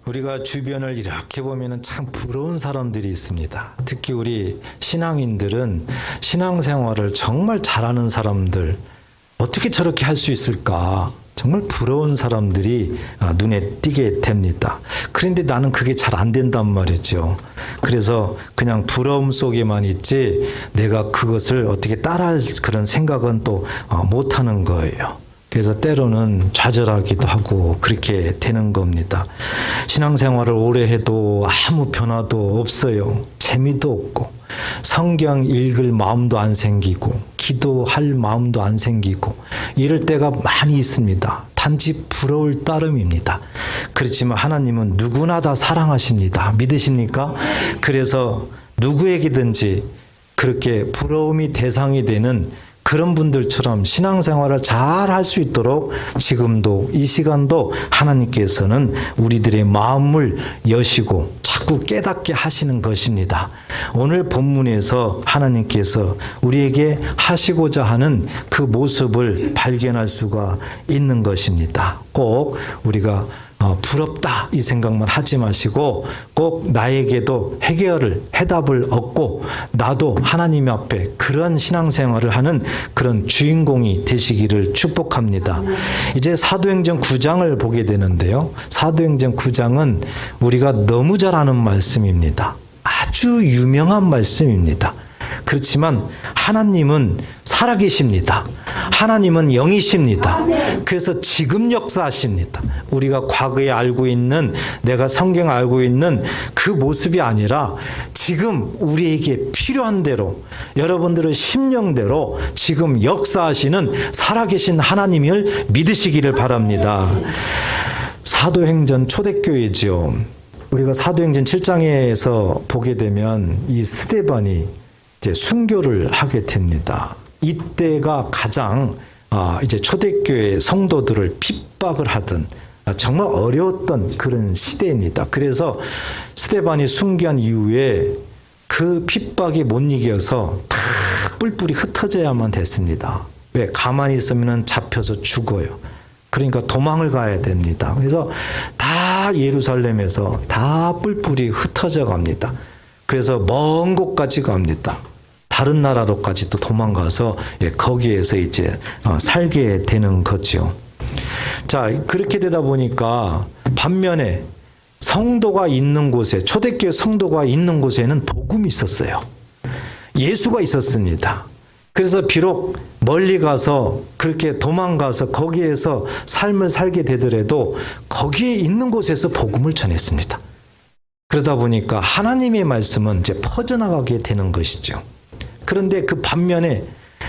우리가 주변을 이렇게 보면 참 부러운 사람들이 있습니다. 특히 우리 신앙인들은 신앙생활을 정말 잘하는 사람들, 어떻게 저렇게 할 수 있을까? 정말 부러운 사람들이 눈에 띄게 됩니다. 그런데 나는 그게 잘 안 된단 말이죠. 그래서 그냥 부러움 속에만 있지 내가 그것을 어떻게 따라할 그런 생각은 또 못하는 거예요. 그래서 때로는 좌절하기도 하고 그렇게 되는 겁니다. 신앙생활을 오래 해도 아무 변화도 없어요. 재미도 없고 성경 읽을 마음도 안 생기고 기도할 마음도 안 생기고 이럴 때가 많이 있습니다. 단지 부러울 따름입니다. 그렇지만 하나님은 누구나 다 사랑하십니다. 믿으십니까? 그래서 누구에게든지 그렇게 부러움이 대상이 되는 그런 분들처럼 신앙생활을 잘 할 수 있도록 지금도 이 시간도 하나님께서는 우리들의 마음을 여시고 자꾸 깨닫게 하시는 것입니다. 오늘 본문에서 하나님께서 우리에게 하시고자 하는 그 모습을 발견할 수가 있는 것입니다. 꼭 우리가 부럽다 이 생각만 하지 마시고 꼭 나에게도 해답을 얻고 나도 하나님 앞에 그런 신앙생활을 하는 그런 주인공이 되시기를 축복합니다. 이제 사도행전 9장을 보게 되는데요. 사도행전 9장은 우리가 너무 잘 아는 말씀입니다. 아주 유명한 말씀입니다. 그렇지만 하나님은 살아계십니다. 하나님은 영이십니다. 그래서 지금 역사하십니다. 우리가 과거에 알고 있는 내가 성경 알고 있는 그 모습이 아니라 지금 우리에게 필요한 대로 여러분들의 심령대로 지금 역사하시는 살아계신 하나님을 믿으시기를 바랍니다. 사도행전 초대교회죠. 우리가 사도행전 7장에서 보게 되면 이 스데반이 이제 순교를 하게 됩니다. 이때가 가장 이제 초대교회 성도들을 핍박을 하던 정말 어려웠던 그런 시대입니다. 그래서 스데반이 순교한 이후에 그 핍박이 못 이겨서 다 뿔뿔이 흩어져야만 됐습니다. 왜? 가만히 있으면 잡혀서 죽어요. 그러니까 도망을 가야 됩니다. 그래서 다 예루살렘에서 다 뿔뿔이 흩어져 갑니다. 그래서 먼 곳까지 갑니다. 다른 나라로까지 또 도망가서 거기에서 이제 살게 되는 거죠. 자, 그렇게 되다 보니까 반면에 성도가 있는 곳에 초대교회 성도가 있는 곳에는 복음이 있었어요. 예수가 있었습니다. 그래서 비록 멀리 가서 그렇게 도망가서 거기에서 삶을 살게 되더라도 거기에 있는 곳에서 복음을 전했습니다. 그러다 보니까 하나님의 말씀은 이제 퍼져나가게 되는 것이죠. 그런데 그 반면에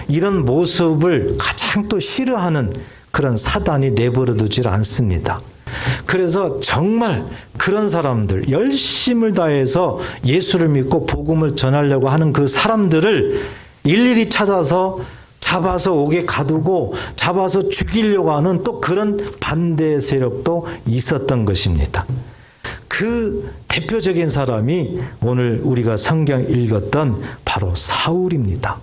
이런 모습을 가장 또 싫어하는 그런 사단이 내버려두질 않습니다. 그래서 정말 그런 사람들, 열심을 다해서 예수를 믿고 복음을 전하려고 하는 그 사람들을 일일이 찾아서 잡아서 옥에 가두고 잡아서 죽이려고 하는 또 그런 반대 세력도 있었던 것입니다. 그 대표적인 사람이 오늘 우리가 성경 읽었던 바로 사울입니다.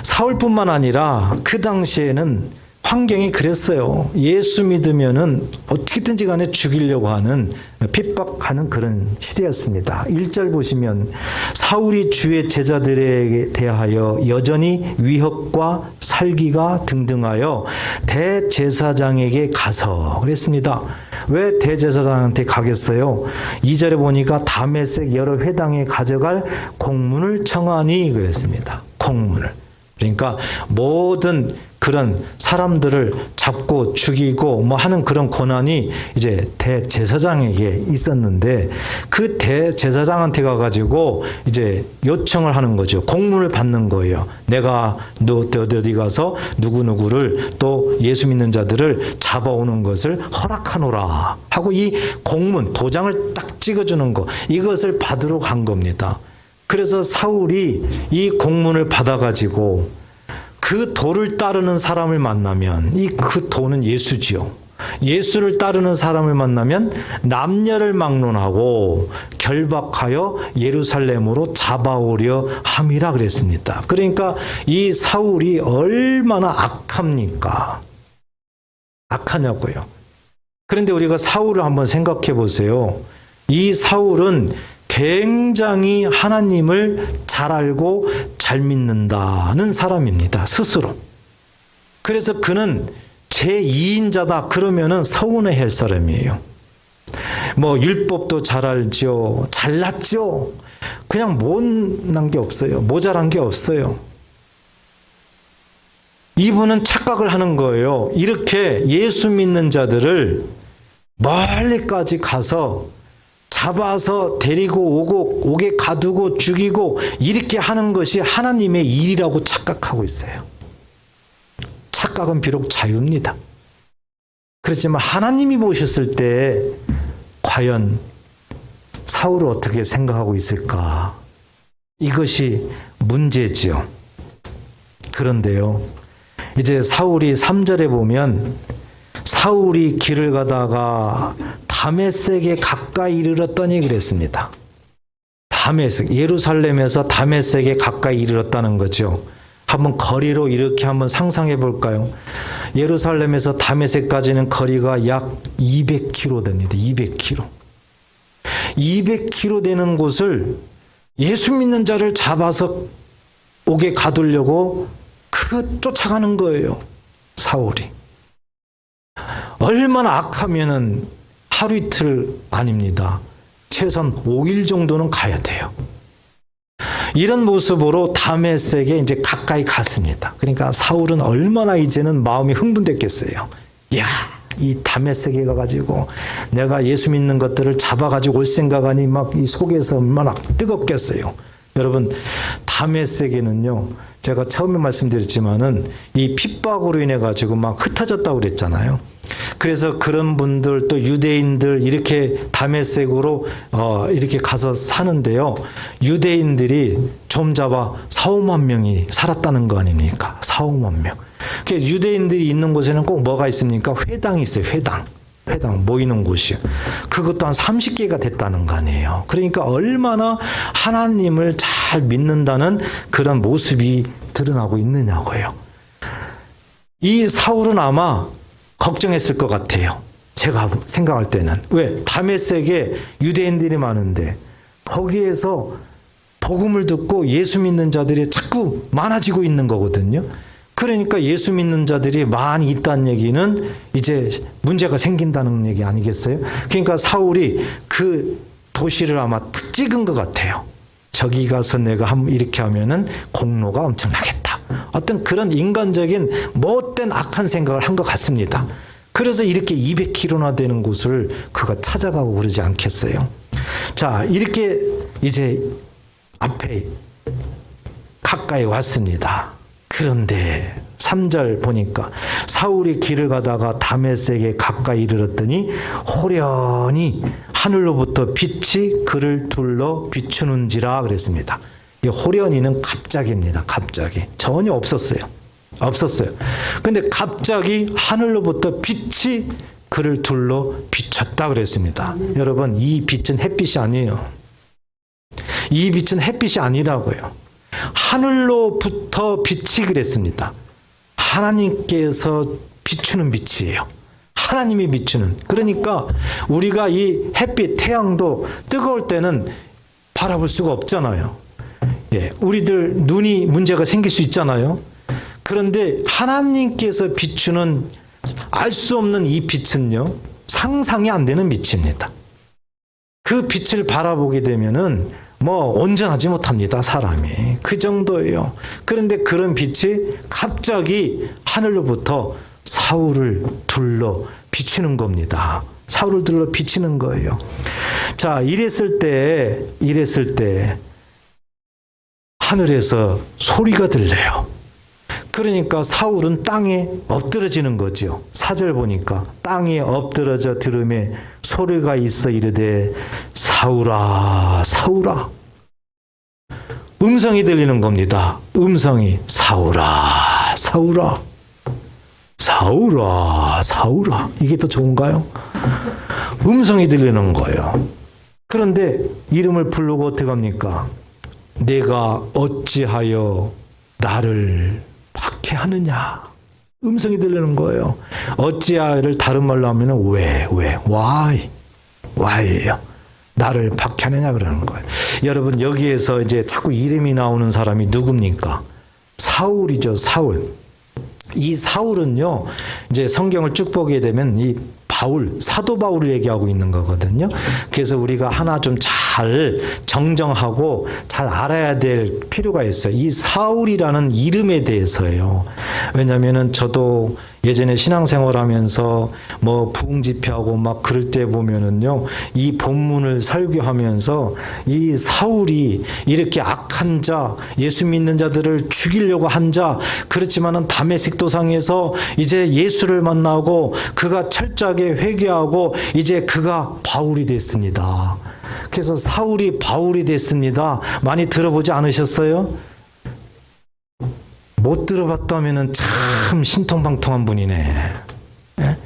사울뿐만 아니라 그 당시에는 환경이 그랬어요. 예수 믿으면은 어떻게든지 간에 죽이려고 하는 핍박하는 그런 시대였습니다. 1절 보시면 사울이 주의 제자들에게 대하여 여전히 위협과 살기가 등등하여 대제사장에게 가서 그랬습니다. 왜 대제사장한테 가겠어요? 2절에 보니까 다메섹 여러 회당에 가져갈 공문을 청하니 그랬습니다. 공문을. 그러니까 모든 그런 사람들을 잡고 죽이고 뭐 하는 그런 권한이 이제 대제사장에게 있었는데 그 대제사장한테 가가지고 이제 요청을 하는 거죠. 공문을 받는 거예요. 내가 어디 가서 누구누구를 또 예수 믿는 자들을 잡아오는 것을 허락하노라 하고 이 공문, 도장을 딱 찍어주는 거 이것을 받으러 간 겁니다. 그래서 사울이 이 공문을 받아가지고 그 도를 따르는 사람을 만나면 그 도는 예수지요. 예수를 따르는 사람을 만나면 남녀를 막론하고 결박하여 예루살렘으로 잡아오려 함이라 그랬습니다. 그러니까 이 사울이 얼마나 악합니까? 악하냐고요. 그런데 우리가 사울을 한번 생각해 보세요. 이 사울은 굉장히 하나님을 잘 알고 잘 믿는다는 사람입니다. 스스로. 그래서 그는 제2인자다 그러면은 서운해할 사람이에요. 뭐 율법도 잘 알죠. 잘났죠. 그냥 못난 게 없어요. 모자란 게 없어요. 이분은 착각을 하는 거예요. 이렇게 예수 믿는 자들을 멀리까지 가서 잡아서 데리고 오게 가두고 죽이고 이렇게 하는 것이 하나님의 일이라고 착각하고 있어요. 착각은 비록 자유입니다. 그렇지만 하나님이 보셨을 때 과연 사울을 어떻게 생각하고 있을까? 이것이 문제지요. 그런데요. 이제 사울이 3절에 보면 사울이 길을 가다가 다메섹에 가까이 이르렀더니 그랬습니다. 다메섹, 예루살렘에서 다메섹에 가까이 이르렀다는 거죠. 한번 거리로 이렇게 한번 상상해 볼까요? 예루살렘에서 다메섹까지는 거리가 약 200km 됩니다. 200km. 200km 되는 곳을 예수 믿는 자를 잡아서 오게 가두려고 쫓아가는 거예요. 사울이. 얼마나 악하면은 하루 이틀 아닙니다. 최소한 5일 정도는 가야 돼요. 이런 모습으로 다메섹에 이제 가까이 갔습니다. 그러니까 사울은 얼마나 이제는 마음이 흥분됐겠어요. 야, 이 다메섹에 가가지고 내가 예수 믿는 것들을 잡아가지고 올 생각하니 막 이 속에서 얼마나 뜨겁겠어요. 여러분, 다메섹에는요, 제가 처음에 말씀드렸지만은 이 핍박으로 인해 가지고 막 흩어졌다고 그랬잖아요. 그래서 그런 분들 또 유대인들 이렇게 다메섹으로 이렇게 가서 사는데요. 유대인들이 좀 잡아 4-5만 명이 살았다는 거 아닙니까? 4-5만 명. 유대인들이 있는 곳에는 꼭 뭐가 있습니까? 회당이 있어요. 회당 모이는 곳이요. 그것도 한 30개가 됐다는 거 아니에요. 그러니까 얼마나 하나님을 잘 믿는다는 그런 모습이 드러나고 있느냐고요. 이 사울은 아마 걱정했을 것 같아요. 제가 생각할 때는. 왜? 다메섹에 유대인들이 많은데 거기에서 복음을 듣고 예수 믿는 자들이 자꾸 많아지고 있는 거거든요. 그러니까 예수 믿는 자들이 많이 있다는 얘기는 이제 문제가 생긴다는 얘기 아니겠어요? 그러니까 사울이 그 도시를 아마 찍은 것 같아요. 저기 가서 내가 이렇게 하면은 공로가 엄청나겠다. 어떤 그런 인간적인 못된 악한 생각을 한 것 같습니다. 그래서 이렇게 200km나 되는 곳을 그가 찾아가고 그러지 않겠어요? 자, 이렇게 이제 앞에 가까이 왔습니다. 그런데 3절 보니까 사울이 길을 가다가 다메섹에 가까이 이르렀더니 호련히 하늘로부터 빛이 그를 둘러 비추는지라 그랬습니다. 이 호련히는 갑자기입니다. 갑자기. 전혀 없었어요. 근데 갑자기 하늘로부터 빛이 그를 둘러 비쳤다 그랬습니다. 여러분, 이 빛은 햇빛이 아니에요. 이 빛은 햇빛이 아니라고요. 하늘로부터 빛이 그랬습니다. 하나님께서 비추는 빛이에요. 하나님이 비추는. 그러니까 우리가 이 햇빛, 태양도 뜨거울 때는 바라볼 수가 없잖아요. 예, 우리들 눈이 문제가 생길 수 있잖아요. 그런데 하나님께서 비추는 알 수 없는 이 빛은요, 상상이 안 되는 빛입니다. 그 빛을 바라보게 되면은 온전하지 못합니다, 사람이. 그 정도예요. 그런데 그런 빛이 갑자기 하늘로부터 사울을 둘러 비추는 겁니다. 사울을 둘러 비추는 거예요. 자, 이랬을 때 하늘에서 소리가 들려요. 그러니까 사울은 땅에 엎드러지는 거죠. 4절 보니까 땅에 엎드러져 들음에 소리가 있어 이르되 사울아 사울아. 음성이 들리는 겁니다. 음성이 사울아 사울아 사울아 사울아. 이게 더 좋은가요? 음성이 들리는 거예요. 그런데 이름을 부르고 어떻게 합니까? 내가 어찌하여 나를 박해하느냐. 음성이 들리는 거예요. 어찌하여를 다른 말로 하면은 why예요. 나를 박해하느냐 그러는 거예요. 여러분 여기에서 이제 자꾸 이름이 나오는 사람이 누굽니까? 사울이죠. 사울. 이 사울은요, 이제 성경을 쭉 보게 되면 이 바울, 사도 바울을 얘기하고 있는 거거든요. 그래서 우리가 하나 좀 잘 정정하고 잘 알아야 될 필요가 있어요. 이 사울이라는 이름에 대해서요. 왜냐면은 저도 예전에 신앙생활 하면서 뭐 부흥 집회하고 막 그럴 때 보면은요, 이 본문을 설교하면서 이 사울이 이렇게 악한 자, 예수 믿는 자들을 죽이려고 한 자, 그렇지만은 다메섹 도상에서 이제 예수를 만나고 그가 철저하게 회개하고 이제 그가 바울이 됐습니다. 그래서 사울이 바울이 됐습니다. 많이 들어보지 않으셨어요? 못 들어봤다면은 참 신통방통한 분이네. 예?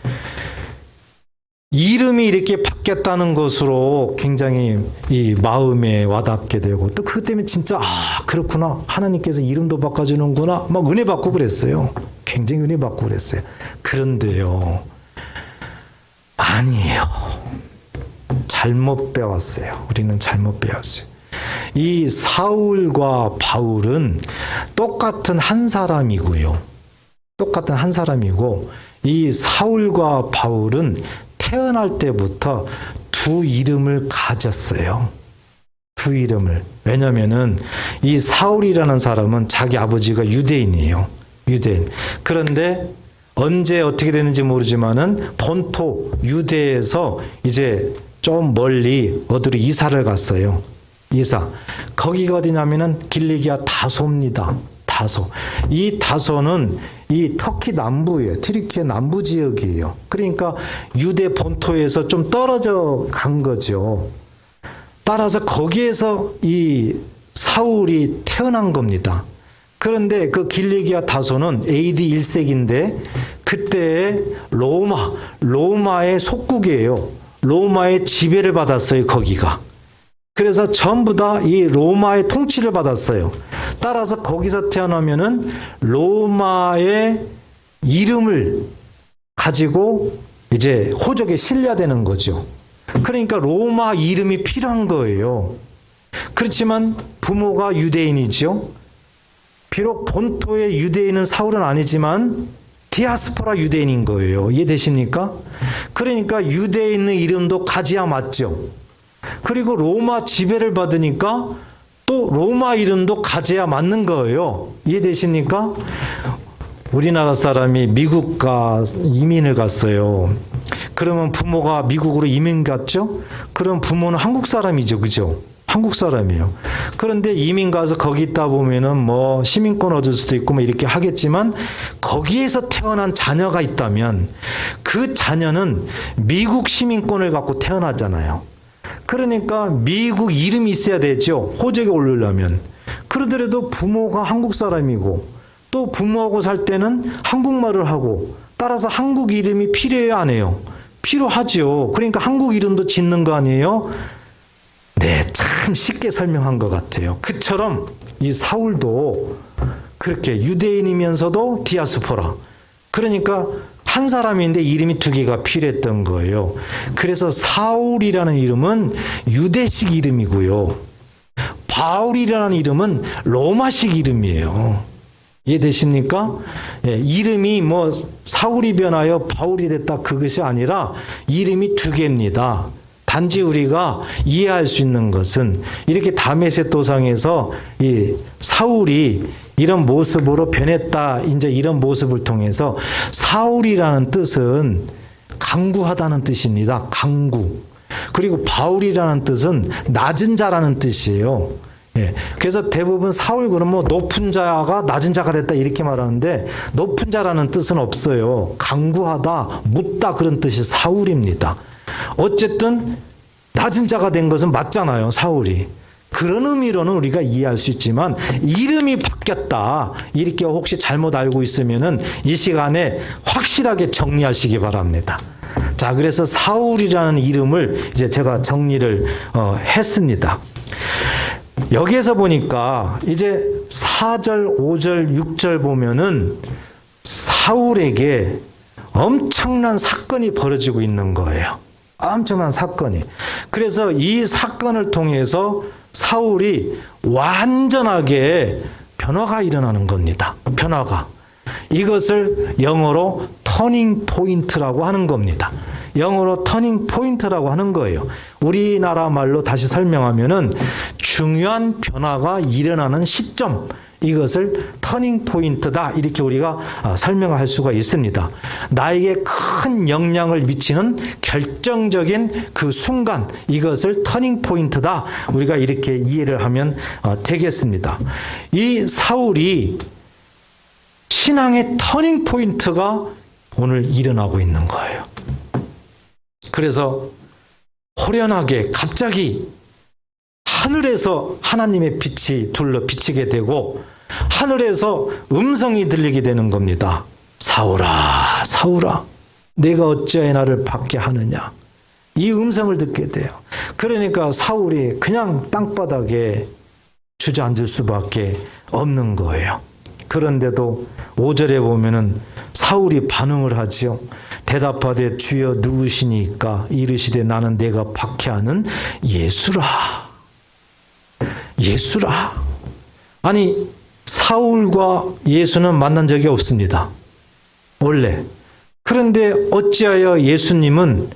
이름이 이렇게 바뀌었다는 것으로 굉장히 이 마음에 와닿게 되고 또 그것 때문에 진짜 그렇구나. 하나님께서 이름도 바꿔주는구나. 막 은혜 받고 그랬어요. 굉장히 은혜 받고 그랬어요. 그런데요. 아니에요. 잘못 배웠어요. 우리는 잘못 배웠어요. 이 사울과 바울은 똑같은 한 사람이고요. 똑같은 한 사람이고 이 사울과 바울은 태어날 때부터 두 이름을 가졌어요. 두 이름을. 왜냐면은 이 사울이라는 사람은 자기 아버지가 유대인이에요. 유대인. 그런데 언제 어떻게 되는지 모르지만은 본토 유대에서 이제 좀 멀리 어디로 이사를 갔어요. 이사. 거기가 어디냐면은 길리기아 다소입니다. 다소. 이 다소는 이 터키 남부예요. 트리키의 남부 지역이에요. 그러니까 유대 본토에서 좀 떨어져 간 거죠. 따라서 거기에서 이 사울이 태어난 겁니다. 그런데 그 길리기아 다소는 AD 1세기인데 그때 로마의 속국이에요. 로마의 지배를 받았어요, 거기가. 그래서 전부 다 이 로마의 통치를 받았어요. 따라서 거기서 태어나면은 로마의 이름을 가지고 이제 호적에 실려야 되는 거죠. 그러니까 로마 이름이 필요한 거예요. 그렇지만 부모가 유대인이죠. 비록 본토의 유대인은 사울은 아니지만 디아스포라 유대인인 거예요. 이해되십니까? 그러니까 유대인의 이름도 가지야 맞죠. 그리고 로마 지배를 받으니까 또 로마 이름도 가져야 맞는 거예요. 이해되십니까? 우리나라 사람이 미국 이민을 갔어요. 그러면 부모가 미국으로 이민 갔죠? 그럼 부모는 한국 사람이죠. 그죠? 한국 사람이에요. 그런데 이민 가서 거기 있다 보면은 뭐 시민권 얻을 수도 있고 뭐 이렇게 하겠지만 거기에서 태어난 자녀가 있다면 그 자녀는 미국 시민권을 갖고 태어나잖아요. 그러니까 미국 이름이 있어야 되죠. 호적에 오르려면. 그러더라도 부모가 한국 사람이고 또 부모하고 살 때는 한국말을 하고 따라서 한국 이름이 필요해요, 안 해요? 필요하죠. 그러니까 한국 이름도 짓는 거 아니에요? 네, 참 쉽게 설명한 것 같아요. 그처럼 이 사울도 그렇게 유대인이면서도 디아스포라. 그러니까 한 사람인데 이름이 두 개가 필요했던 거예요. 그래서 사울이라는 이름은 유대식 이름이고요. 바울이라는 이름은 로마식 이름이에요. 이해되십니까? 예, 이름이 뭐 사울이 변하여 바울이 됐다 그것이 아니라 이름이 두 개입니다. 단지 우리가 이해할 수 있는 것은 이렇게 다메섹 도상에서 이 사울이 이런 모습으로 변했다. 이제 이런 모습을 통해서 사울이라는 뜻은 강구하다는 뜻입니다. 강구. 그리고 바울이라는 뜻은 낮은 자라는 뜻이에요. 예. 그래서 대부분 사울 그러면 뭐 높은 자가 낮은 자가 됐다 이렇게 말하는데 높은 자라는 뜻은 없어요. 강구하다, 묻다 그런 뜻이 사울입니다. 어쨌든 낮은 자가 된 것은 맞잖아요. 사울이. 그런 의미로는 우리가 이해할 수 있지만 이름이 바뀌었다. 이렇게 혹시 잘못 알고 있으면은 이 시간에 확실하게 정리하시기 바랍니다. 자, 그래서 사울이라는 이름을 이제 제가 정리를 했습니다. 여기에서 보니까 이제 4절, 5절, 6절 보면은 사울에게 엄청난 사건이 벌어지고 있는 거예요. 엄청난 사건이. 그래서 이 사건을 통해서 사울이 완전하게 변화가 일어나는 겁니다. 변화가. 이것을 영어로 터닝 포인트라고 하는 겁니다. 영어로 터닝 포인트라고 하는 거예요. 우리나라 말로 다시 설명하면은 중요한 변화가 일어나는 시점, 이것을 터닝 포인트다, 이렇게 우리가 설명할 수가 있습니다. 나에게 큰 영향을 미치는 결정적인 그 순간, 이것을 터닝 포인트다, 우리가 이렇게 이해를 하면 되겠습니다. 이 사울이 신앙의 터닝 포인트가 오늘 일어나고 있는 거예요. 그래서 호련하게 갑자기 하늘에서 하나님의 빛이 둘러 비치게 되고 하늘에서 음성이 들리게 되는 겁니다. 사울아, 사울아, 내가 어찌하여 나를 받게 하느냐. 이 음성을 듣게 돼요. 그러니까 사울이 그냥 땅바닥에 주저앉을 수밖에 없는 거예요. 그런데도 5절에 보면은 사울이 반응을 하지요. 대답하되 주여 누구시니까 이르시되 나는 내가 박해하는 예수라. 예수라. 아니, 사울과 예수는 만난 적이 없습니다. 원래. 그런데 어찌하여 예수님은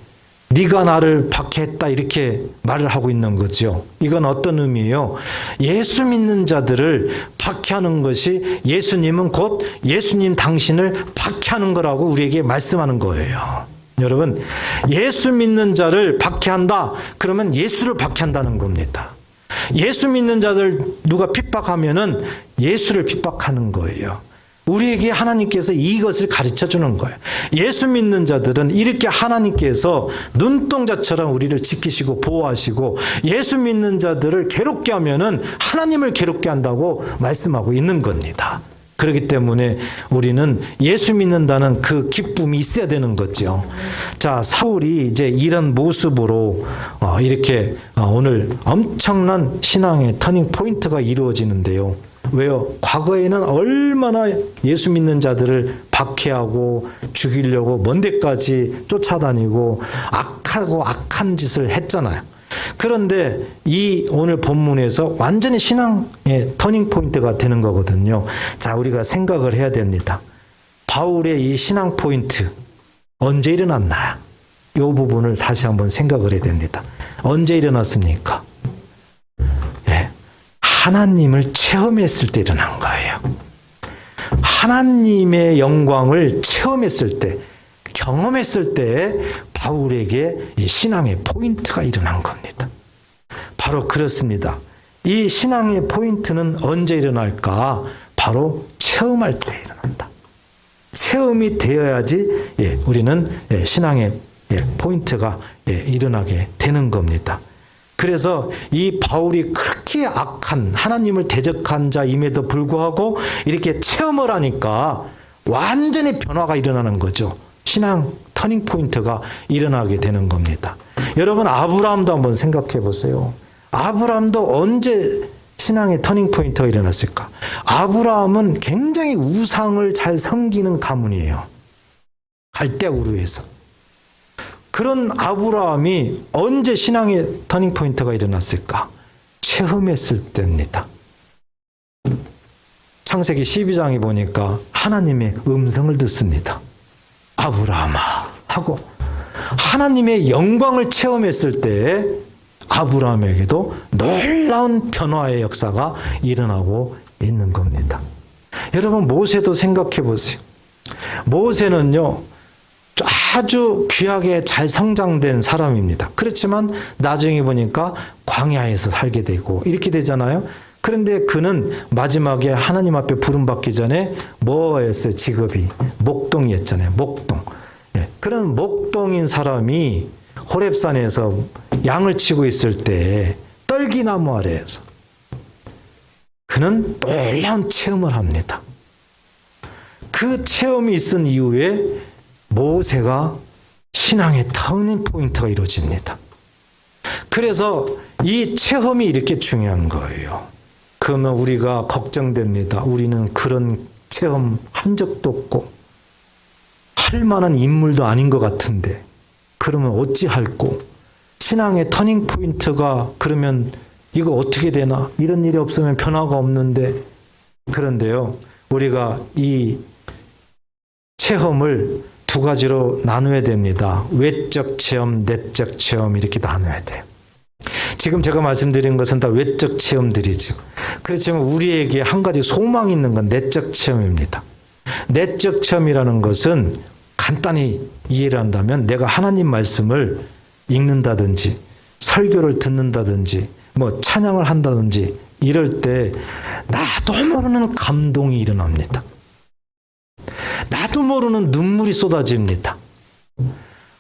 네가 나를 박해했다, 이렇게 말을 하고 있는 거죠. 이건 어떤 의미예요? 예수 믿는 자들을 박해하는 것이 예수님은 곧 예수님 당신을 박해하는 거라고 우리에게 말씀하는 거예요. 여러분, 예수 믿는 자를 박해한다, 그러면 예수를 박해한다는 겁니다. 예수 믿는 자들 누가 핍박하면은 예수를 핍박하는 거예요. 우리에게 하나님께서 이것을 가르쳐 주는 거예요. 예수 믿는 자들은 이렇게 하나님께서 눈동자처럼 우리를 지키시고 보호하시고, 예수 믿는 자들을 괴롭게 하면은 하나님을 괴롭게 한다고 말씀하고 있는 겁니다. 그렇기 때문에 우리는 예수 믿는다는 그 기쁨이 있어야 되는 거죠. 자, 사울이 이제 이런 모습으로 이렇게 오늘 엄청난 신앙의 터닝 포인트가 이루어지는데요. 왜요? 과거에는 얼마나 예수 믿는 자들을 박해하고 죽이려고 먼 데까지 쫓아다니고 악하고 악한 짓을 했잖아요. 그런데 이 오늘 본문에서 완전히 신앙의 터닝 포인트가 되는 거거든요. 자, 우리가 생각을 해야 됩니다. 바울의 이 신앙 포인트 언제 일어났나? 이 부분을 다시 한번 생각을 해야 됩니다. 언제 일어났습니까? 하나님을 체험했을 때 일어난 거예요. 하나님의 영광을 체험했을 때, 경험했을 때 바울에게 이 신앙의 포인트가 일어난 겁니다. 바로 그렇습니다. 이 신앙의 포인트는 언제 일어날까? 바로 체험할 때 일어난다. 체험이 되어야지 우리는 신앙의 포인트가 일어나게 되는 겁니다. 그래서 이 바울이 그렇게 악한, 하나님을 대적한 자임에도 불구하고 이렇게 체험을 하니까 완전히 변화가 일어나는 거죠. 신앙 터닝 포인트가 일어나게 되는 겁니다. 여러분, 아브라함도 한번 생각해 보세요. 아브라함도 언제 신앙의 터닝 포인트가 일어났을까? 아브라함은 굉장히 우상을 잘 섬기는 가문이에요. 갈대우르에서. 그런 아브라함이 언제 신앙의 터닝 포인트가 일어났을까? 체험했을 때입니다. 창세기 12장에 보니까 하나님의 음성을 듣습니다. 아브라함아 하고 하나님의 영광을 체험했을 때 아브라함에게도 놀라운 변화의 역사가 일어나고 있는 겁니다. 여러분, 모세도 생각해 보세요. 모세는요, 아주 귀하게 잘 성장된 사람입니다. 그렇지만 나중에 보니까 광야에서 살게 되고 이렇게 되잖아요. 그런데 그는 마지막에 하나님 앞에 부름받기 전에 뭐였어요? 직업이 목동이었잖아요. 목동. 그런 목동인 사람이 호렙산에서 양을 치고 있을 때 떨기나무 아래에서 그는 놀라운 체험을 합니다. 그 체험이 있은 이후에 모세가 신앙의 터닝 포인트가 이루어집니다. 그래서 이 체험이 이렇게 중요한 거예요. 그러면 우리가 걱정됩니다. 우리는 그런 체험 한 적도 없고 할 만한 인물도 아닌 것 같은데 그러면 어찌할꼬? 신앙의 터닝 포인트가 그러면 이거 어떻게 되나? 이런 일이 없으면 변화가 없는데. 그런데요, 우리가 이 체험을 두 가지로 나눠야 됩니다. 외적 체험, 내적 체험 이렇게 나눠야 돼요. 지금 제가 말씀드린 것은 다 외적 체험들이죠. 그렇지만 우리에게 한 가지 소망이 있는 건 내적 체험입니다. 내적 체험이라는 것은 간단히 이해를 한다면 내가 하나님 말씀을 읽는다든지 설교를 듣는다든지 뭐 찬양을 한다든지 이럴 때 나도 모르는 감동이 일어납니다. 나도 모르는 눈물이 쏟아집니다.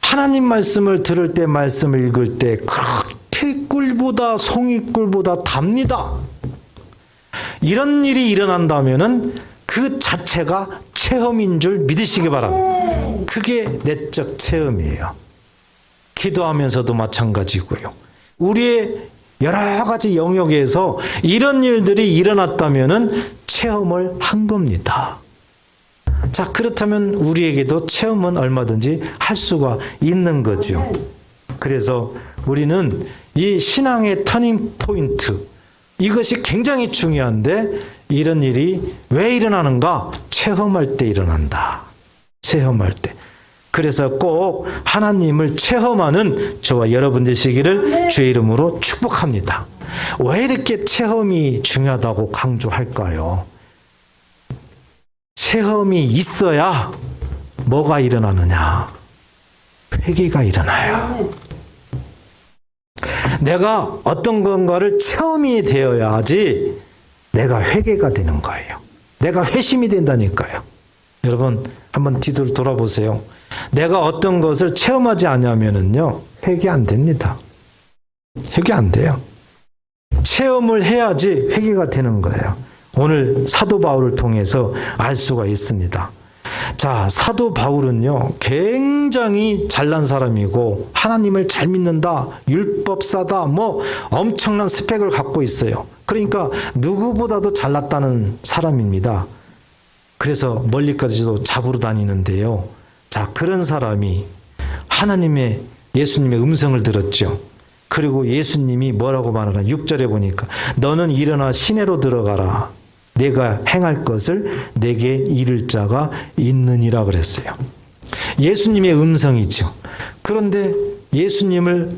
하나님 말씀을 들을 때 말씀을 읽을 때 그렇게 꿀보다 송이꿀보다 답니다. 이런 일이 일어난다면은 그 자체가 체험인 줄 믿으시기 바랍니다. 그게 내적 체험이에요. 기도하면서도 마찬가지고요. 우리의 여러 가지 영역에서 이런 일들이 일어났다면은 체험을 한 겁니다. 자, 그렇다면 우리에게도 체험은 얼마든지 할 수가 있는 거죠. 그래서 우리는 이 신앙의 터닝 포인트, 이것이 굉장히 중요한데 이런 일이 왜 일어나는가? 체험할 때 일어난다. 체험할 때. 그래서 꼭 하나님을 체험하는 저와 여러분 되시기를 주의 이름으로 축복합니다. 왜 이렇게 체험이 중요하다고 강조할까요? 체험이 있어야 뭐가 일어나느냐? 회개가 일어나요. 내가 어떤 건가를 체험이 되어야지 내가 회개가 되는 거예요. 내가 회심이 된다니까요. 여러분 한번 뒤를 돌아보세요. 내가 어떤 것을 체험하지 않으면은요 회개 안 됩니다. 회개 안 돼요. 체험을 해야지 회개가 되는 거예요. 오늘 사도 바울을 통해서 알 수가 있습니다. 자, 사도 바울은요 굉장히 잘난 사람이고 하나님을 잘 믿는다, 율법사다, 뭐 엄청난 스펙을 갖고 있어요. 그러니까 누구보다도 잘났다는 사람입니다. 그래서 멀리까지도 잡으러 다니는데요. 자, 그런 사람이 예수님의 음성을 들었죠. 그리고 예수님이 뭐라고 말하나 6절에 보니까 너는 일어나 시내로 들어가라. 내가 행할 것을 내게 이를 자가 있느니라 그랬어요. 예수님의 음성이죠. 그런데 예수님을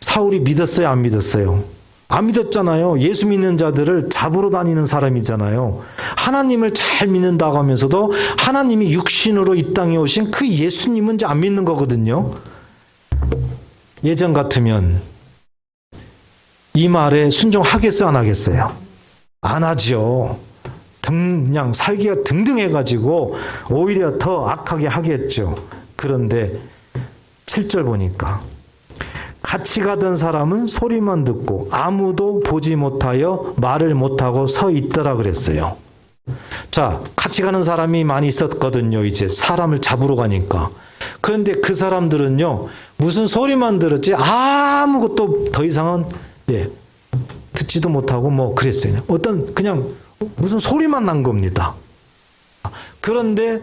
사울이 믿었어요, 안 믿었어요? 안 믿었잖아요. 예수 믿는 자들을 잡으러 다니는 사람이잖아요. 하나님을 잘 믿는다고 하면서도 하나님이 육신으로 이 땅에 오신 그 예수님은 이제 안 믿는 거거든요. 예전 같으면 이 말에 순종하겠어요, 안 하겠어요? 안 하죠. 그냥 살기가 등등해가지고 오히려 더 악하게 하겠죠. 그런데 7절 보니까 같이 가던 사람은 소리만 듣고 아무도 보지 못하여 말을 못하고 서 있더라 그랬어요. 자, 같이 가는 사람이 많이 있었거든요. 이제 사람을 잡으러 가니까. 그런데 그 사람들은요, 무슨 소리만 들었지 아무것도 더 이상은 듣지도 못하고 뭐 그랬어요. 그냥 무슨 소리만 난 겁니다. 그런데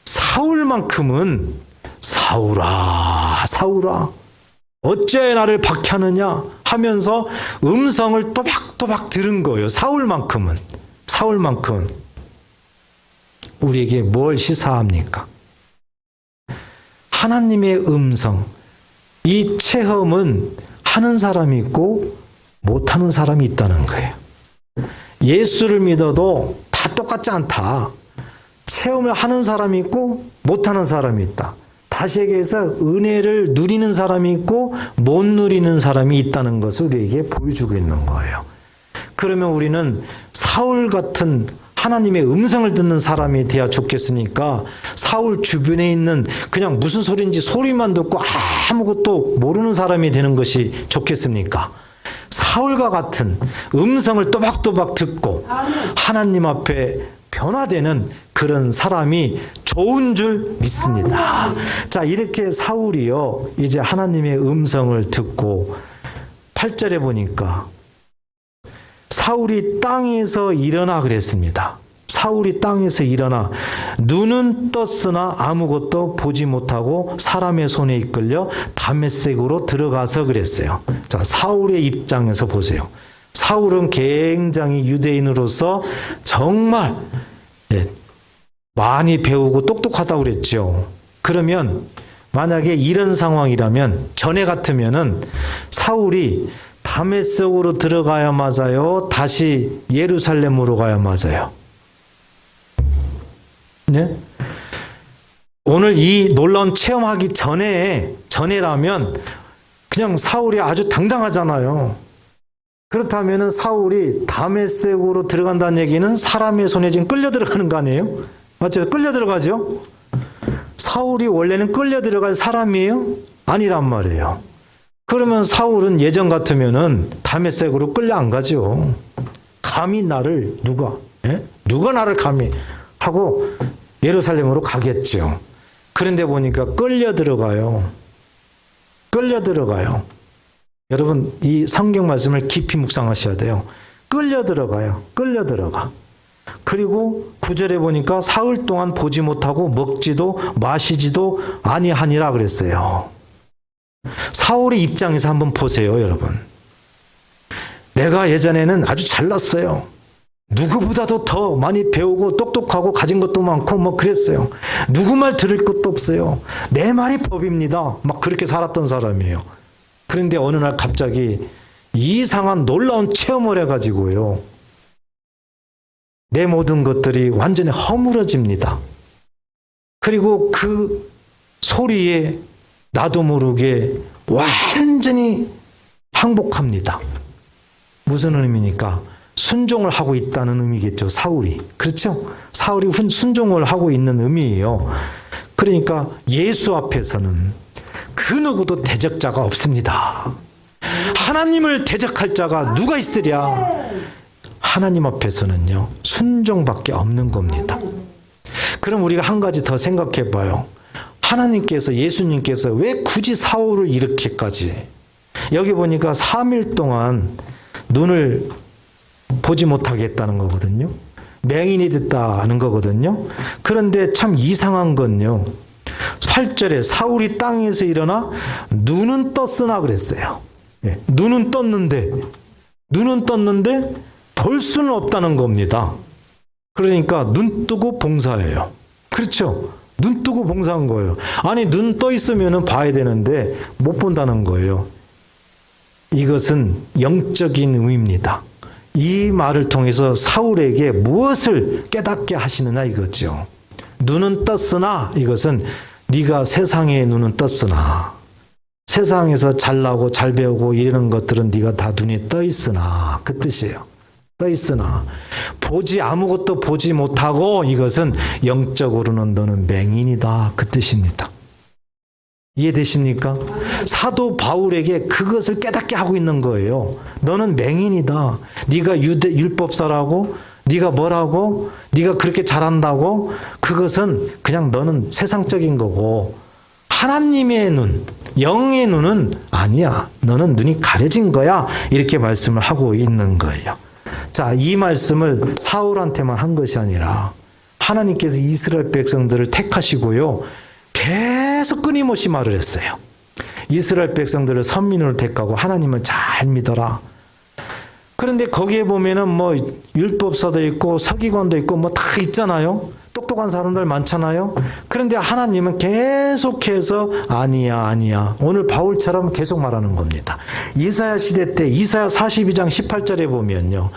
사울만큼은 사울아, 사울아, 어째 나를 박해하느냐 하면서 음성을 또박또박 들은 거예요. 사울만큼은 우리에게 뭘 시사합니까? 하나님의 음성, 이 체험은 하는 사람이 있고 못하는 사람이 있다는 거예요. 예수를 믿어도 다 똑같지 않다. 체험을 하는 사람이 있고 못하는 사람이 있다. 다시 얘기해서 은혜를 누리는 사람이 있고 못 누리는 사람이 있다는 것을 우리에게 보여주고 있는 거예요. 그러면 우리는 사울 같은 하나님의 음성을 듣는 사람이 돼야 좋겠으니까 사울 주변에 있는 그냥 무슨 소리인지 소리만 듣고 아무것도 모르는 사람이 되는 것이 좋겠습니까? 사울과 같은 음성을 또박또박 듣고 하나님 앞에 변화되는 그런 사람이 좋은 줄 믿습니다. 자, 이렇게 사울이요, 이제 하나님의 음성을 듣고 8절에 보니까 사울이 땅에서 일어나 그랬습니다. 사울이 땅에서 일어나 눈은 떴으나 아무것도 보지 못하고 사람의 손에 이끌려 다메섹으로 들어가서 그랬어요. 자, 사울의 입장에서 보세요. 사울은 굉장히 유대인으로서 정말 많이 배우고 똑똑하다고 그랬죠. 그러면 만약에 이런 상황이라면 전에 같으면은 사울이 다메섹으로 들어가야 맞아요? 다시 예루살렘으로 가야 맞아요? 네? 오늘 이 놀라운 체험하기 전에라면 그냥 사울이 아주 당당하잖아요. 그렇다면 사울이 다메섹으로 들어간다는 얘기는 사람의 손에 지금 끌려 들어가는 거 아니에요? 맞죠? 끌려 들어가죠? 사울이 원래는 끌려 들어갈 사람이에요? 아니란 말이에요. 그러면 사울은 예전 같으면은 다메섹으로 끌려 안 가죠. 감히 나를 누가 나를 감히 하고 예루살렘으로 가겠죠. 그런데 보니까 끌려 들어가요. 끌려 들어가요. 여러분 이 성경 말씀을 깊이 묵상하셔야 돼요. 끌려 들어가요. 끌려 들어가. 그리고 9절에 보니까 사흘 동안 보지 못하고 먹지도 마시지도 아니하니라 그랬어요. 사울의 입장에서 한번 보세요, 여러분. 내가 예전에는 아주 잘났어요. 누구보다도 더 많이 배우고 똑똑하고 가진 것도 많고 뭐 그랬어요. 누구 말 들을 것도 없어요. 내 말이 법입니다. 막 그렇게 살았던 사람이에요. 그런데 어느 날 갑자기 이상한 놀라운 체험을 해가지고요. 내 모든 것들이 완전히 허물어집니다. 그리고 그 소리에 나도 모르게 완전히 항복합니다. 무슨 의미입니까? 순종을 하고 있다는 의미겠죠, 사울이. 그렇죠? 사울이 순종을 하고 있는 의미예요. 그러니까 예수 앞에서는 그 누구도 대적자가 없습니다. 하나님을 대적할 자가 누가 있으랴? 하나님 앞에서는요, 순종밖에 없는 겁니다. 그럼 우리가 한 가지 더 생각해 봐요. 하나님께서, 예수님께서 왜 굳이 사울을 이렇게까지, 여기 보니까 3일 동안 눈을 보지 못하게 했다는 거거든요. 맹인이 됐다는 거거든요. 그런데 참 이상한 건요, 8절에 사울이 땅에서 일어나 눈은 떴으나 그랬어요. 눈은 떴는데 볼 수는 없다는 겁니다. 그러니까 눈 뜨고 봉사해요. 그렇죠? 눈 뜨고 봉사한 거예요. 아니 눈 떠 있으면 봐야 되는데 못 본다는 거예요. 이것은 영적인 의미입니다. 이 말을 통해서 사울에게 무엇을 깨닫게 하시느냐 이거죠. 눈은 떴으나, 이것은 네가 세상의 눈은 떴으나, 세상에서 잘나고 잘 배우고 이러는 것들은 네가 다 눈에 떠 있으나, 그 뜻이에요. 떠 있으나 아무것도 보지 못하고, 이것은 영적으로는 너는 맹인이다, 그 뜻입니다. 이해되십니까? 사도 바울에게 그것을 깨닫게 하고 있는 거예요. 너는 맹인이다. 네가 율법사라고, 네가 뭐라고, 네가 그렇게 잘한다고, 그것은 그냥 너는 세상적인 거고, 하나님의 눈, 영의 눈은 아니야. 너는 눈이 가려진 거야. 이렇게 말씀을 하고 있는 거예요. 자, 이 말씀을 사울한테만 한 것이 아니라 하나님께서 이스라엘 백성들을 택하시고요, 계속 끊임없이 말을 했어요. 이스라엘 백성들을 선민으로 택하고 하나님을 잘 믿어라. 그런데 거기에 보면은 뭐 율법사도 있고 서기관도 있고 뭐 다 있잖아요. 똑똑한 사람들 많잖아요. 그런데 하나님은 계속해서 아니야. 오늘 바울처럼 계속 말하는 겁니다. 이사야 시대 때 이사야 42장 18절에 보면요,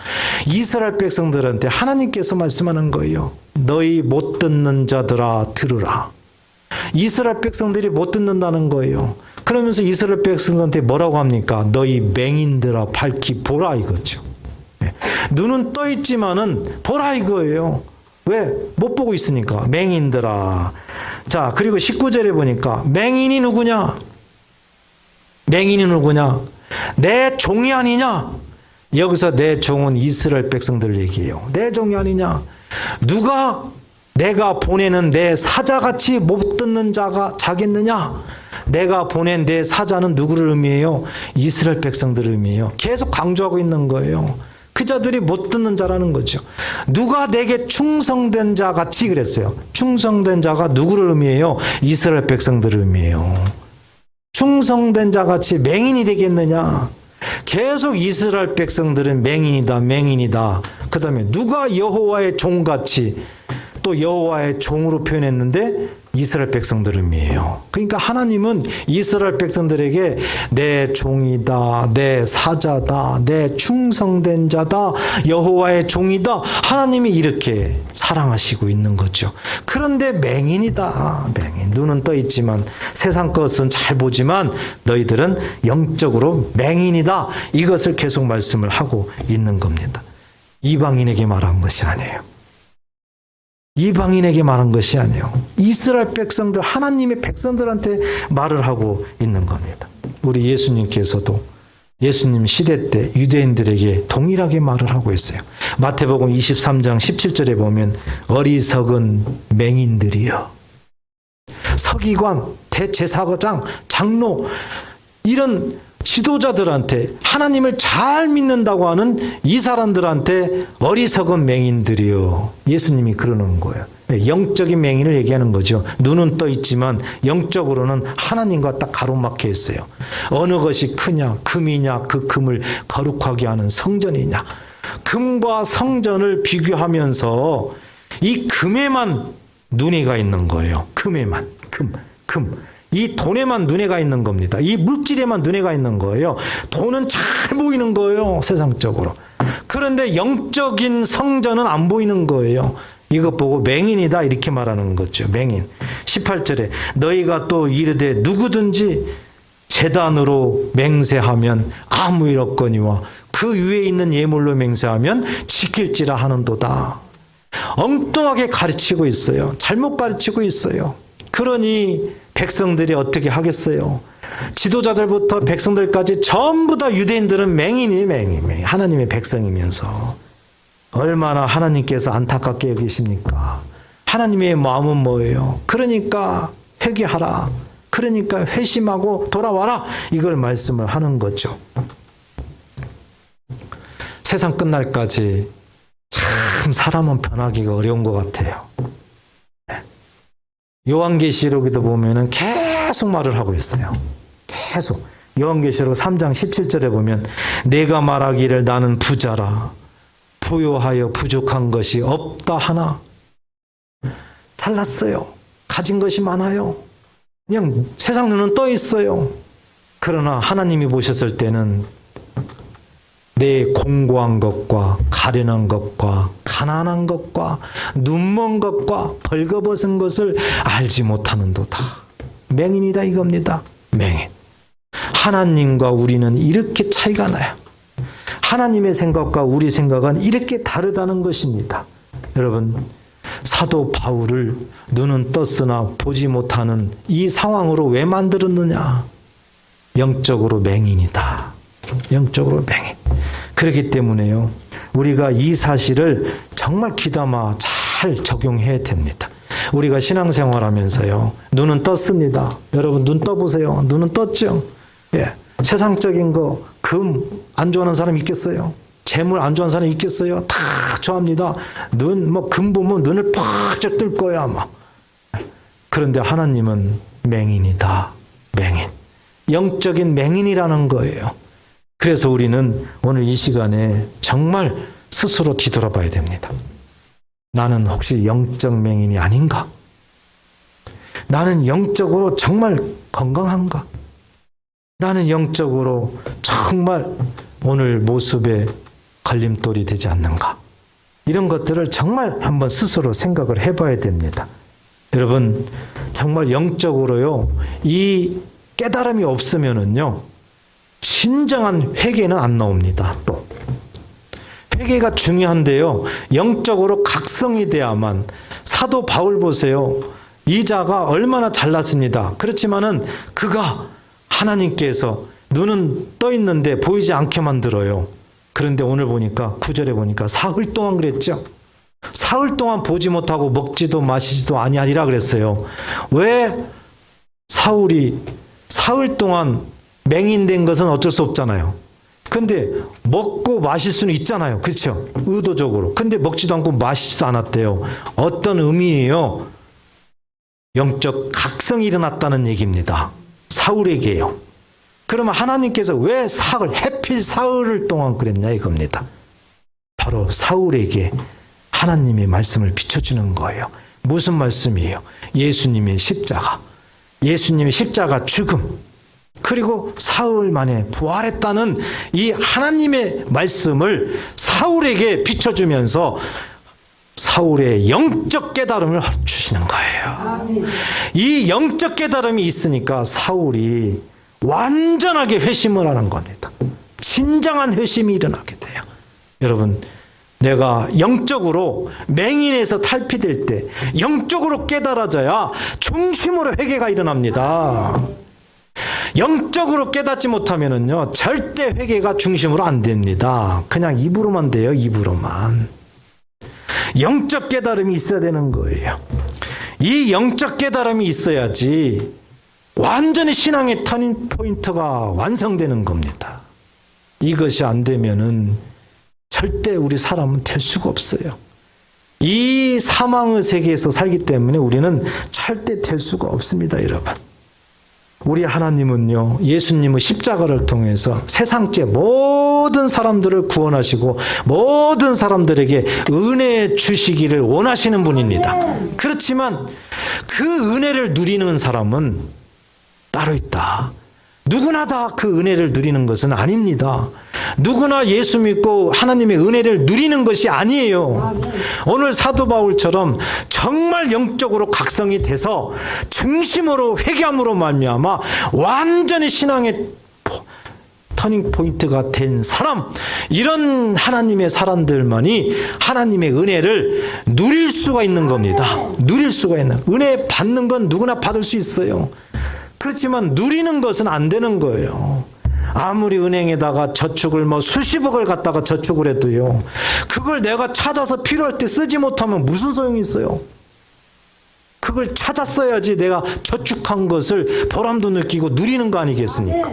이스라엘 백성들한테 하나님께서 말씀하는 거예요. 너희 못 듣는 자들아 들으라. 이스라엘 백성들이 못 듣는다는 거예요. 그러면서 이스라엘 백성들한테 뭐라고 합니까? 너희 맹인들아 밝히 보라 이거죠. 눈은 떠 있지만은 보라 이거예요. 왜? 못 보고 있으니까. 맹인들아. 자, 그리고 19절에 보니까 맹인이 누구냐? 내 종이 아니냐? 여기서 내 종은 이스라엘 백성들 얘기해요. 내 종이 아니냐? 누가 내가 보내는 내 사자같이 못 듣는 자겠느냐? 내가 보낸 내 사자는 누구를 의미해요? 이스라엘 백성들을 의미해요. 계속 강조하고 있는 거예요. 그 자들이 못 듣는 자라는 거죠. 누가 내게 충성된 자 같이 그랬어요. 충성된 자가 누구를 의미해요? 이스라엘 백성들을 의미해요. 충성된 자 같이 맹인이 되겠느냐? 계속 이스라엘 백성들은 맹인이다, 맹인이다. 그 다음에 누가 여호와의 종같이, 또 여호와의 종으로 표현했는데 이스라엘 백성들을 의미해요. 그러니까 하나님은 이스라엘 백성들에게 내 종이다, 내 사자다, 내 충성된 자다, 여호와의 종이다. 하나님이 이렇게 사랑하시고 있는 거죠. 그런데 맹인이다. 맹인. 눈은 떠 있지만 세상 것은 잘 보지만 너희들은 영적으로 맹인이다. 이것을 계속 말씀을 하고 있는 겁니다. 이방인에게 말한 것이 아니에요. 이방인에게 말한 것이 아니에요. 이스라엘 백성들, 하나님의 백성들한테 말을 하고 있는 겁니다. 우리 예수님께서도 예수님 시대 때 유대인들에게 동일하게 말을 하고 있어요. 마태복음 23장 17절에 보면 어리석은 맹인들이여. 서기관, 대제사장, 장로 이런 지도자들한테 하나님을 잘 믿는다고 하는 이 사람들한테 어리석은 맹인들이요. 예수님이 그러는 거예요. 영적인 맹인을 얘기하는 거죠. 눈은 떠 있지만 영적으로는 하나님과 딱 가로막혀 있어요. 어느 것이 크냐, 금이냐, 그 금을 거룩하게 하는 성전이냐. 금과 성전을 비교하면서 이 금에만 눈이 가 있는 거예요. 금에만, 금. 이 돈에만 눈에 가 있는 겁니다. 이 물질에만 눈에 가 있는 거예요. 돈은 잘 보이는 거예요. 세상적으로. 그런데 영적인 성전은 안 보이는 거예요. 이것 보고 맹인이다 이렇게 말하는 거죠. 맹인. 18절에 너희가 또 이르되 누구든지 제단으로 맹세하면 아무 일 없거니와 그 위에 있는 예물로 맹세하면 지킬지라 하는도다. 엉뚱하게 가르치고 있어요. 잘못 가르치고 있어요. 그러니 백성들이 어떻게 하겠어요? 지도자들부터 백성들까지 전부 다 유대인들은 맹인. 하나님의 백성이면서 얼마나 하나님께서 안타깝게 여기십니까? 하나님의 마음은 뭐예요? 그러니까 회개하라. 그러니까 회심하고 돌아와라. 이걸 말씀을 하는 거죠. 세상 끝날까지 참 사람은 변하기가 어려운 것 같아요. 요한계시록에도 보면은 계속 말을 하고 있어요. 계속. 요한계시록 3장 17절에 보면 내가 말하기를 나는 부자라. 부요하여 부족한 것이 없다 하나. 잘났어요. 가진 것이 많아요. 그냥 세상 눈은 떠 있어요. 그러나 하나님이 보셨을 때는 내 공고한 것과 가련한 것과 가난한 것과 눈먼 것과 벌거벗은 것을 알지 못하는도다. 맹인이다 이겁니다. 맹인. 하나님과 우리는 이렇게 차이가 나요. 하나님의 생각과 우리 생각은 이렇게 다르다는 것입니다. 여러분, 사도 바울을 눈은 떴으나 보지 못하는 이 상황으로 왜 만들었느냐? 영적으로 맹인이다. 영적으로 맹인. 그렇기 때문에요. 우리가 이 사실을 정말 귀담아 잘 적용해야 됩니다. 우리가 신앙생활하면서요. 눈은 떴습니다. 여러분 눈 떠보세요. 눈은 떴죠? 예. 세상적인 거, 금 안 좋아하는 사람 있겠어요? 재물 안 좋아하는 사람 있겠어요? 다 좋아합니다. 금 보면 눈을 팍쩍 뜰 거야 아마. 그런데 하나님은 맹인이다. 맹인. 영적인 맹인이라는 거예요. 그래서 우리는 오늘 이 시간에 정말 스스로 뒤돌아봐야 됩니다. 나는 혹시 영적 맹인이 아닌가? 나는 영적으로 정말 건강한가? 나는 영적으로 정말 오늘 모습에 걸림돌이 되지 않는가? 이런 것들을 정말 한번 스스로 생각을 해봐야 됩니다. 여러분, 정말 영적으로요, 이 깨달음이 없으면은요, 진정한 회개는 안 나옵니다. 또 회개가 중요한데요. 영적으로 각성이 돼야만. 사도 바울 보세요. 이 자가 얼마나 잘났습니다. 그렇지만은 그가 하나님께서 눈은 떠 있는데 보이지 않게 만들어요. 그런데 오늘 보니까 9절에 보니까 사흘 동안 그랬죠. 사흘 동안 보지 못하고 먹지도 마시지도 아니하리라 그랬어요. 왜? 사울이 사흘 동안 맹인된 것은 어쩔 수 없잖아요. 근데 먹고 마실 수는 있잖아요. 그렇죠? 의도적으로. 근데 먹지도 않고 마시지도 않았대요. 어떤 의미예요? 영적 각성이 일어났다는 얘기입니다. 사울에게요. 그러면 하나님께서 왜 해필 사흘을 동안 그랬냐 이겁니다. 바로 사울에게 하나님의 말씀을 비춰주는 거예요. 무슨 말씀이에요? 예수님의 십자가. 예수님의 십자가 죽음. 그리고 사흘 만에 부활했다는 이 하나님의 말씀을 사울에게 비춰주면서 사울의 영적 깨달음을 주시는 거예요. 이 영적 깨달음이 있으니까 사울이 완전하게 회심을 하는 겁니다. 진정한 회심이 일어나게 돼요. 여러분, 내가 영적으로 맹인에서 탈피될 때 영적으로 깨달아져야 중심으로 회개가 일어납니다. 영적으로 깨닫지 못하면은요, 절대 회개가 중심으로 안 됩니다. 그냥 입으로만 돼요, 입으로만. 영적 깨달음이 있어야 되는 거예요. 이 영적 깨달음이 있어야지 완전히 신앙의 터닝 포인트가 완성되는 겁니다. 이것이 안 되면은 절대 우리 사람은 될 수가 없어요. 이 사망의 세계에서 살기 때문에 우리는 절대 될 수가 없습니다, 여러분. 우리 하나님은요, 예수님의 십자가를 통해서 세상째 모든 사람들을 구원하시고 모든 사람들에게 은혜 주시기를 원하시는 분입니다. 그렇지만 그 은혜를 누리는 사람은 따로 있다. 누구나 다 그 은혜를 누리는 것은 아닙니다. 누구나 예수 믿고 하나님의 은혜를 누리는 것이 아니에요. 오늘 사도 바울처럼 정말 영적으로 각성이 돼서 중심으로 회개함으로 말미암아 완전히 신앙의 터닝 포인트가 된 사람, 이런 하나님의 사람들만이 하나님의 은혜를 누릴 수가 있는 겁니다. 누릴 수가 있는. 은혜 받는 건 누구나 받을 수 있어요. 그렇지만 누리는 것은 안 되는 거예요. 아무리 은행에다가 저축을 수십억을 갖다가 저축을 해도요, 그걸 내가 찾아서 필요할 때 쓰지 못하면 무슨 소용이 있어요? 그걸 찾았어야지 내가 저축한 것을 보람도 느끼고 누리는 거 아니겠습니까?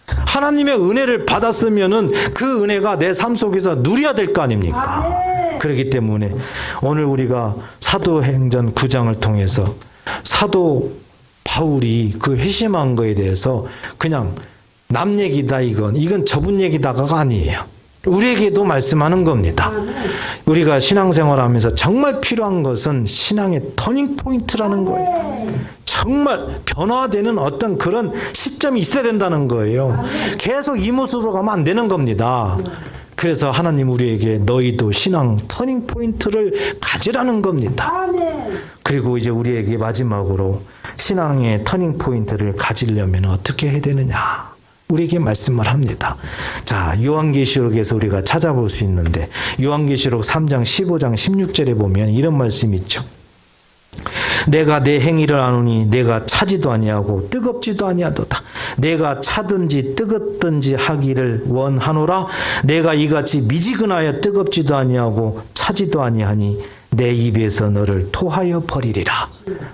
하나님의 은혜를 받았으면은 그 은혜가 내 삶 속에서 누려야 될 거 아닙니까? 그렇기 때문에 오늘 우리가 사도행전 9장을 통해서 사도 바울이 그 회심한 거에 대해서 그냥 남 얘기다, 이건 저분 얘기다가 아니에요. 우리에게도 말씀하는 겁니다. 우리가 신앙생활하면서 정말 필요한 것은 신앙의 터닝 포인트라는 거예요. 정말 변화되는 어떤 그런 시점이 있어야 된다는 거예요. 계속 이 모습으로 가면 안 되는 겁니다. 그래서 하나님 우리에게 너희도 신앙 터닝 포인트를 가지라는 겁니다. 그리고 이제 우리에게 마지막으로 신앙의 터닝 포인트를 가지려면 어떻게 해야 되느냐? 우리에게 말씀을 합니다. 자, 요한계시록에서 우리가 찾아볼 수 있는데 요한계시록 3장 15장 16절에 보면 이런 말씀이 있죠. 내가 내 행위를 아노니 내가 차지도 아니하고 뜨겁지도 아니하도다. 내가 차든지 뜨겁든지 하기를 원하노라. 내가 이같이 미지근하여 뜨겁지도 아니하고 차지도 아니하니 내 입에서 너를 토하여 버리리라.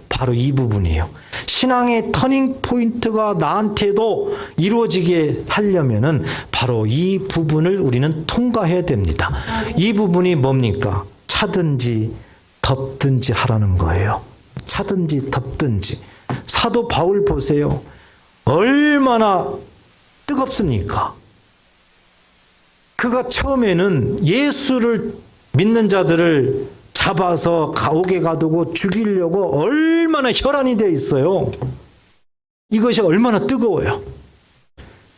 바로 이 부분이에요. 신앙의 터닝 포인트가 나한테도 이루어지게 하려면은 바로 이 부분을 우리는 통과해야 됩니다. 이 부분이 뭡니까? 차든지 덥든지 하라는 거예요. 차든지 덥든지. 사도 바울 보세요. 얼마나 뜨겁습니까? 그가 처음에는 예수를 믿는 자들을 잡아서 감옥에 가두고 죽이려고 얼마나 혈안이 되어 있어요. 이것이 얼마나 뜨거워요.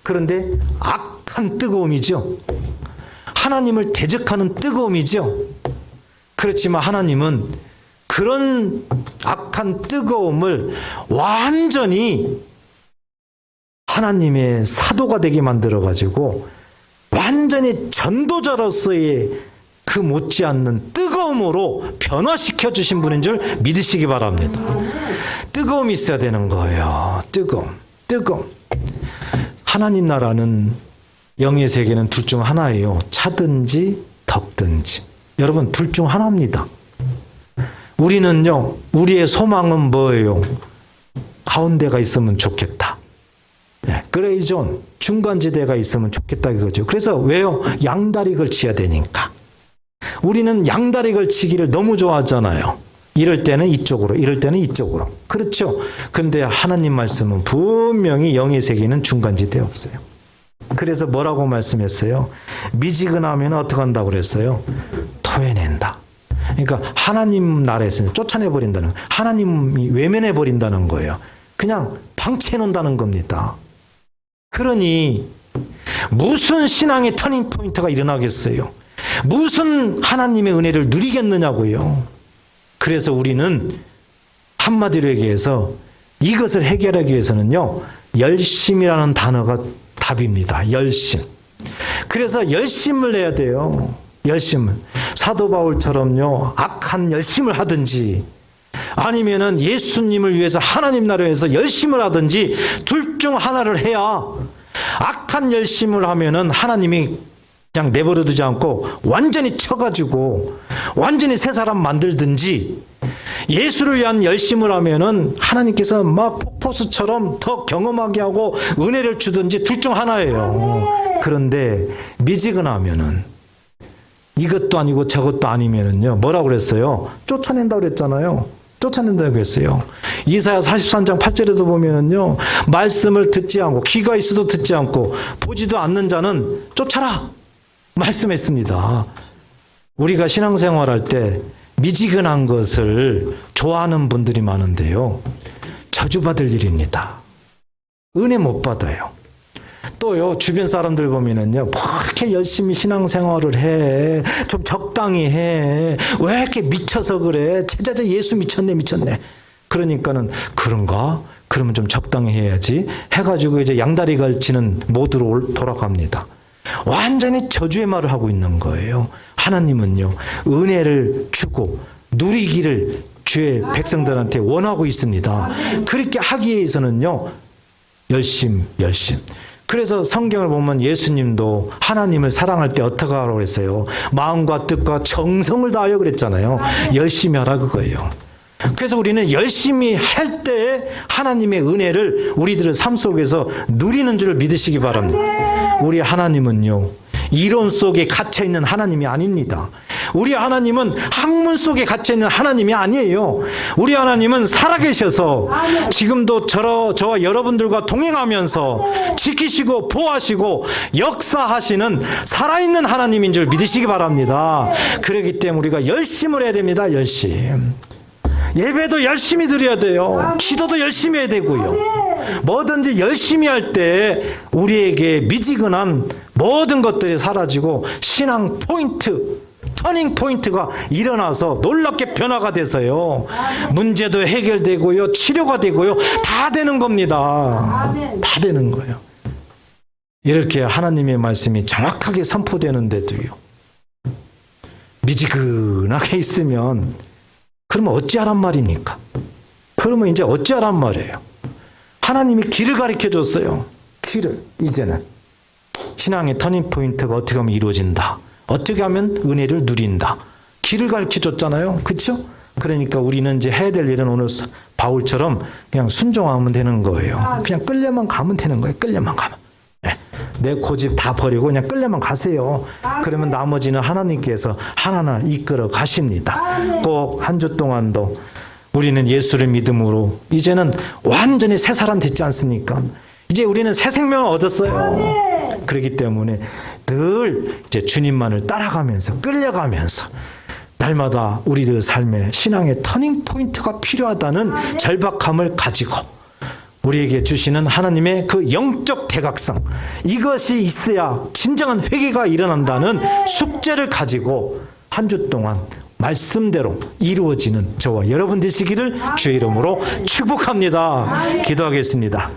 그런데 악한 뜨거움이죠. 하나님을 대적하는 뜨거움이죠. 그렇지만 하나님은 그런 악한 뜨거움을 완전히 하나님의 사도가 되게 만들어가지고 완전히 전도자로서의 그 못지않는 뜨거움으로 변화시켜 주신 분인 줄 믿으시기 바랍니다. 뜨거움이 있어야 되는 거예요. 뜨거움. 하나님 나라는 영의 세계는 둘 중 하나예요. 차든지 덥든지. 여러분, 둘 중 하나입니다. 우리는요, 우리의 소망은 뭐예요? 가운데가 있으면 좋겠다. 그레이존, 중간지대가 있으면 좋겠다 이거죠. 그래서 왜요? 양다리 걸치야 되니까. 우리는 양다리 걸치기를 너무 좋아하잖아요. 이럴 때는 이쪽으로, 이럴 때는 이쪽으로. 그렇죠. 근데 하나님 말씀은 분명히 영의 세계는 중간지대 없어요. 그래서 뭐라고 말씀했어요? 미지근하면 어떻게 한다고 그랬어요? 토해낸다. 그러니까 하나님 나라에서는 쫓아내버린다는, 하나님이 외면해버린다는 거예요. 그냥 방치해놓는다는 겁니다. 그러니 무슨 신앙의 터닝포인트가 일어나겠어요? 무슨 하나님의 은혜를 누리겠느냐고요. 그래서 우리는 한마디로 얘기해서 이것을 해결하기 위해서는요, 열심이라는 단어가 답입니다. 열심. 그래서 열심을 내야 돼요. 열심을. 사도 바울처럼요, 악한 열심을 하든지 아니면은 예수님을 위해서 하나님 나라를 위해서 열심을 하든지 둘 중 하나를 해야, 악한 열심을 하면은 하나님이 그냥 내버려 두지 않고 완전히 쳐가지고 완전히 새 사람 만들든지, 예수를 위한 열심을 하면은 하나님께서 막 폭포수처럼 더 경험하게 하고 은혜를 주든지 둘 중 하나예요. 그런데 미지근하면은 이것도 아니고 저것도 아니면은요, 뭐라고 그랬어요? 쫓아낸다고 그랬잖아요. 쫓아낸다고 했어요. 이사야 43장 8절에도 보면은요, 말씀을 듣지 않고, 귀가 있어도 듣지 않고 보지도 않는 자는 쫓아라 말씀했습니다. 우리가 신앙생활할 때 미지근한 것을 좋아하는 분들이 많은데요, 저주받을 일입니다. 은혜 못 받아요. 또요, 주변 사람들 보면은요, 뭐 이렇게 열심히 신앙생활을 해, 좀 적당히 해, 왜 이렇게 미쳐서 그래, 제자자 예수 미쳤네. 그러니까는 그런가? 그러면 좀 적당히 해야지 해가지고 이제 양다리 걸치는 모드로 돌아갑니다. 완전히 저주의 말을 하고 있는 거예요. 하나님은요, 은혜를 주고 누리기를 주의 백성들한테 원하고 있습니다. 그렇게 하기 위해서는요, 열심. 그래서 성경을 보면 예수님도 하나님을 사랑할 때 어떻게 하라고 했어요? 마음과 뜻과 정성을 다하여 그랬잖아요. 열심히 하라 그거예요. 그래서 우리는 열심히 할 때 하나님의 은혜를 우리들의 삶 속에서 누리는 줄 믿으시기 바랍니다. 우리 하나님은요, 이론 속에 갇혀있는 하나님이 아닙니다. 우리 하나님은 학문 속에 갇혀있는 하나님이 아니에요. 우리 하나님은 살아계셔서 지금도 저와 여러분들과 동행하면서 지키시고 보호하시고 역사하시는 살아있는 하나님인 줄 믿으시기 바랍니다. 그렇기 때문에 우리가 열심을 해야 됩니다. 열심. 예배도 열심히 드려야 돼요. 기도도 열심히 해야 되고요. 뭐든지 열심히 할 때 우리에게 미지근한 모든 것들이 사라지고 신앙 포인트, 터닝 포인트가 일어나서 놀랍게 변화가 돼서요, 문제도 해결되고요, 치료가 되고요, 다 되는 겁니다. 다 되는 거예요. 이렇게 하나님의 말씀이 정확하게 선포되는데도요, 미지근하게 있으면 그러면 어찌하란 말입니까? 그러면 이제 어찌하란 말이에요? 하나님이 길을 가르쳐 줬어요. 길을. 이제는 신앙의 터닝 포인트가 어떻게 하면 이루어진다, 어떻게 하면 은혜를 누린다, 길을 가르쳐 줬잖아요. 그렇죠? 그러니까 우리는 이제 해야 될 일은 오늘 바울처럼 그냥 순종하면 되는 거예요. 그냥 끌려만 가면 되는 거예요. 끌려만 가면. 내 고집 다 버리고 그냥 끌려만 가세요. 그러면 나머지는 하나님께서 하나하나 이끌어 가십니다. 꼭 한 주 동안도 우리는 예수를 믿음으로 이제는 완전히 새 사람 됐지 않습니까? 이제 우리는 새 생명을 얻었어요. 그렇기 때문에 늘 이제 주님만을 따라가면서 끌려가면서 날마다 우리들 삶에 신앙의 터닝 포인트가 필요하다는 절박함을 가지고 우리에게 주시는 하나님의 그 영적 대각성, 이것이 있어야 진정한 회개가 일어난다는 숙제를 가지고 한 주 동안 말씀대로 이루어지는 저와 여러분 되시기를 주의 이름으로 축복합니다. 기도하겠습니다.